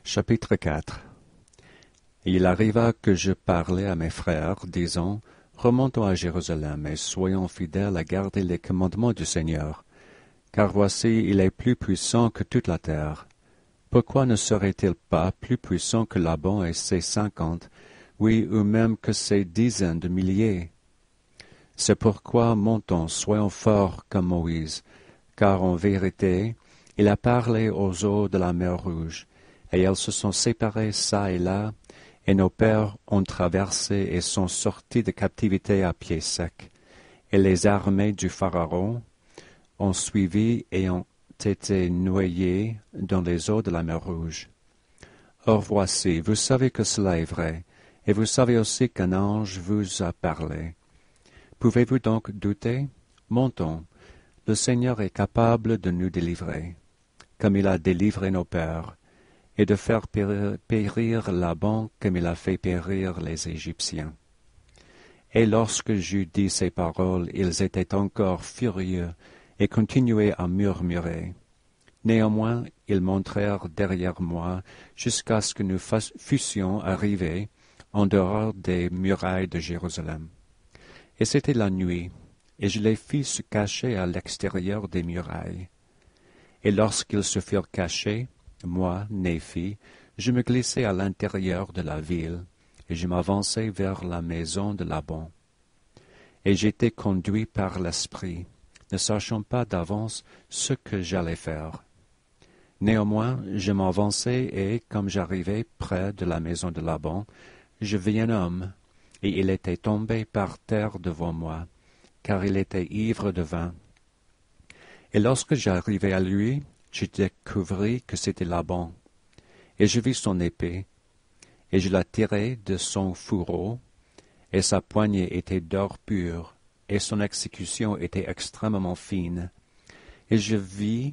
Chapitre 4. Et il arriva que je parlais à mes frères, disant, remontons à Jérusalem, et soyons fidèles à garder les commandements du Seigneur. Car voici, il est plus puissant que toute la terre. Pourquoi ne serait-il pas plus puissant que Laban et ses 50, oui, ou même que ses dizaines de milliers? C'est pourquoi montons, soyons forts comme Moïse, car en vérité, il a parlé aux eaux de la mer Rouge, et elles se sont séparées çà et là, et nos pères ont traversé et sont sortis de captivité à pied sec, et les armées du Pharaon ont suivi et ont été noyées dans les eaux de la mer Rouge. Or voici, vous savez que cela est vrai, et vous savez aussi qu'un ange vous a parlé. Pouvez-vous donc douter? Montons, le Seigneur est capable de nous délivrer, comme il a délivré nos pères, et de faire périr Laban comme il a fait périr les Égyptiens. Et lorsque j'eus dit ces paroles, ils étaient encore furieux et continuaient à murmurer. Néanmoins, ils montrèrent derrière moi jusqu'à ce que nous fussions arrivés en dehors des murailles de Jérusalem. Et c'était la nuit, et je les fis se cacher à l'extérieur des murailles. Et lorsqu'ils se furent cachés, moi, Néphi, je me glissai à l'intérieur de la ville, et je m'avançai vers la maison de Laban. Et j'étais conduit par l'Esprit, ne sachant pas d'avance ce que j'allais faire. Néanmoins, je m'avançai, et comme j'arrivai près de la maison de Laban, je vis un homme, et il était tombé par terre devant moi, car il était ivre de vin. Et lorsque j'arrivai à lui, je découvris que c'était Laban, et je vis son épée, et je la tirai de son fourreau, et sa poignée était d'or pur, et son exécution était extrêmement fine, et je vis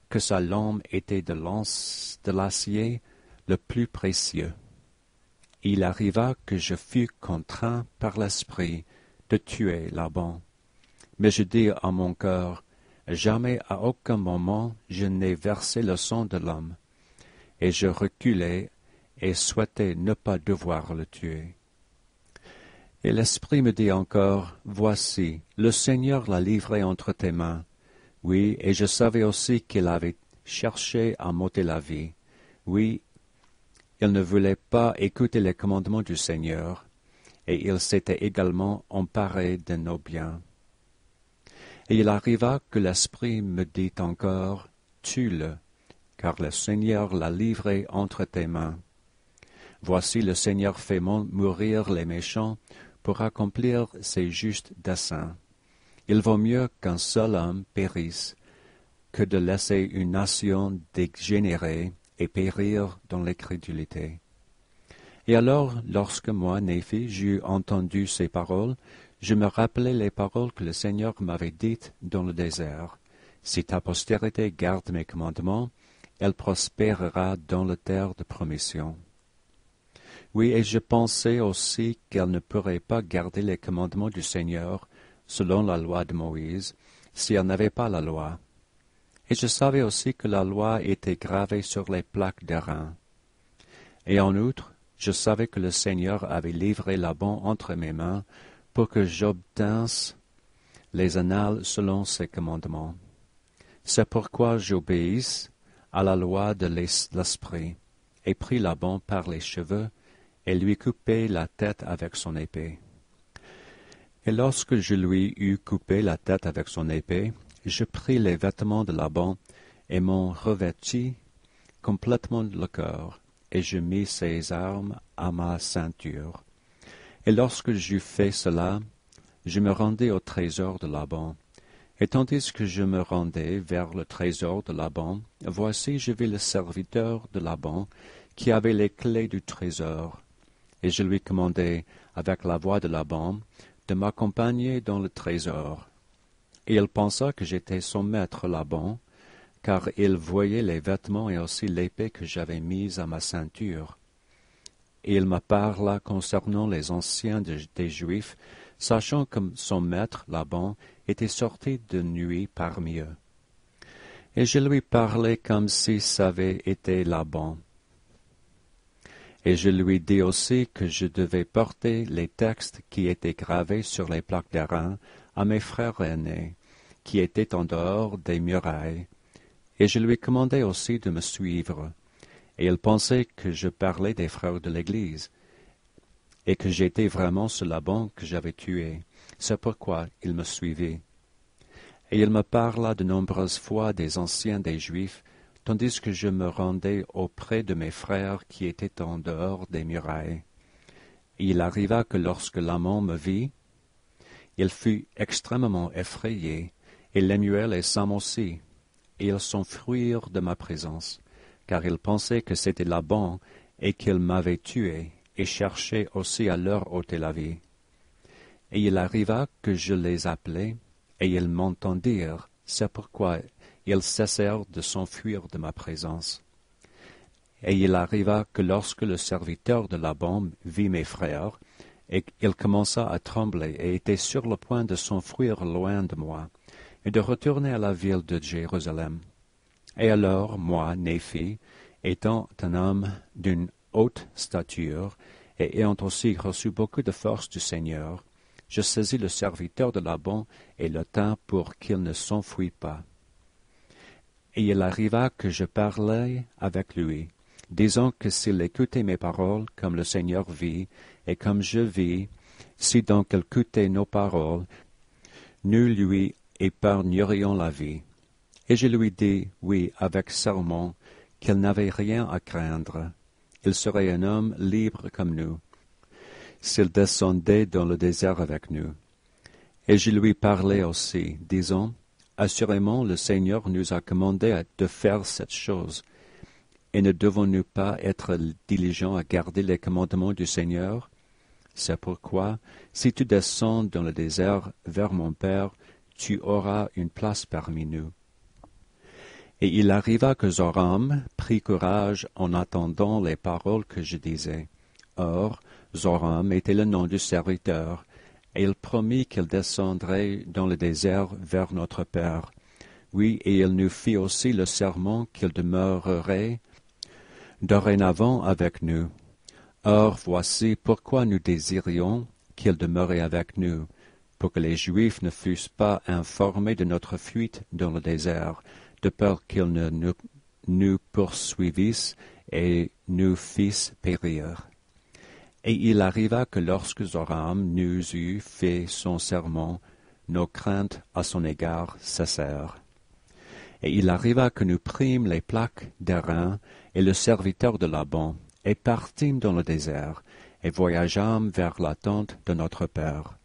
que sa lame était de l'acier le plus précieux. Il arriva que je fus contraint par l'Esprit de tuer Laban. Mais je dis à mon cœur, jamais à aucun moment je n'ai versé le sang de l'homme. Et je reculai et souhaitais ne pas devoir le tuer. Et l'Esprit me dit encore, voici, le Seigneur l'a livré entre tes mains. Oui, et je savais aussi qu'il avait cherché à m'ôter la vie. Oui, il ne voulait pas écouter les commandements du Seigneur, et il s'était également emparé de nos biens. Et il arriva que l'Esprit me dit encore, tue-le, car le Seigneur l'a livré entre tes mains. Voici le Seigneur fait mourir les méchants pour accomplir ses justes desseins. Il vaut mieux qu'un seul homme périsse que de laisser une nation dégénérer et périr dans l'incrédulité. Et alors, lorsque moi, Néphi, j'eus entendu ces paroles, je me rappelai les paroles que le Seigneur m'avait dites dans le désert. Si ta postérité garde mes commandements, elle prospérera dans la terre de promission. Oui, et je pensais aussi qu'elle ne pourrait pas garder les commandements du Seigneur, selon la loi de Moïse, si elle n'avait pas la loi. Et je savais aussi que la loi était gravée sur les plaques d'airain. Et en outre, je savais que le Seigneur avait livré Laban entre mes mains pour que j'obtinsse les annales selon ses commandements. C'est pourquoi j'obéisse à la loi de l'Esprit, et pris Laban par les cheveux, et lui coupai la tête avec son épée. Et lorsque je lui eus coupé la tête avec son épée, je pris les vêtements de Laban et m'en revêtis complètement le corps, et je mis ses armes à ma ceinture. Et lorsque j'eus fait cela, je me rendis au trésor de Laban. Et tandis que je me rendais vers le trésor de Laban, voici je vis le serviteur de Laban qui avait les clés du trésor. Et je lui commandai, avec la voix de Laban, de m'accompagner dans le trésor. Et il pensa que j'étais son maître Laban, car il voyait les vêtements et aussi l'épée que j'avais mise à ma ceinture. Et il me parla concernant les anciens des Juifs, sachant que son maître Laban était sorti de nuit parmi eux. Et je lui parlais comme si ça avait été Laban. Et je lui dis aussi que je devais porter les textes qui étaient gravés sur les plaques d'airain à mes frères aînés, qui étaient en dehors des murailles. Et je lui commandai aussi de me suivre. Et il pensait que je parlais des frères de l'Église, et que j'étais vraiment ce Laban que j'avais tué. C'est pourquoi il me suivit. Et il me parla de nombreuses fois des anciens des Juifs, tandis que je me rendais auprès de mes frères qui étaient en dehors des murailles. Et il arriva que lorsque Laman me vit, il fut extrêmement effrayé, et Lemuel et Sam aussi, et ils s'enfuirent de ma présence, car ils pensaient que c'était Laban et qu'il m'avait tué, et cherchaient aussi à leur ôter la vie. Et il arriva que je les appelai, et ils m'entendirent, c'est pourquoi ils cessèrent de s'enfuir de ma présence. Et il arriva que lorsque le serviteur de Laban vit mes frères, et il commença à trembler et était sur le point de s'enfuir loin de moi, et de retourner à la ville de Jérusalem. Et alors, moi, Néphi, étant un homme d'une haute stature, et ayant aussi reçu beaucoup de force du Seigneur, je saisis le serviteur de Laban et le tins pour qu'il ne s'enfuit pas. Et il arriva que je parlais avec lui, disant que s'il écoutait mes paroles comme le Seigneur vit, et comme je vis, si donc il écoutait nos paroles, nous lui épargnerions la vie. Et je lui dis, oui, avec serment, qu'il n'avait rien à craindre. Il serait un homme libre comme nous, s'il descendait dans le désert avec nous. Et je lui parlais aussi, disant, assurément le Seigneur nous a commandé de faire cette chose, et ne devons-nous pas être diligents à garder les commandements du Seigneur? C'est pourquoi, si tu descends dans le désert vers mon Père, tu auras une place parmi nous. Et il arriva que Zoram prit courage en attendant les paroles que je disais. Or, Zoram était le nom du serviteur, et il promit qu'il descendrait dans le désert vers notre Père. Oui, et il nous fit aussi le serment qu'il demeurerait dorénavant avec nous. Or, voici pourquoi nous désirions qu'il demeurait avec nous, pour que les Juifs ne fussent pas informés de notre fuite dans le désert, de peur qu'ils ne nous poursuivissent et nous fissent périr. Et il arriva que lorsque Zoram nous eut fait son serment, nos craintes à son égard cessèrent. Et il arriva que nous prîmes les plaques d'airain et le serviteur de Laban, et partîmes dans le désert, et voyageâmes vers la tente de notre Père.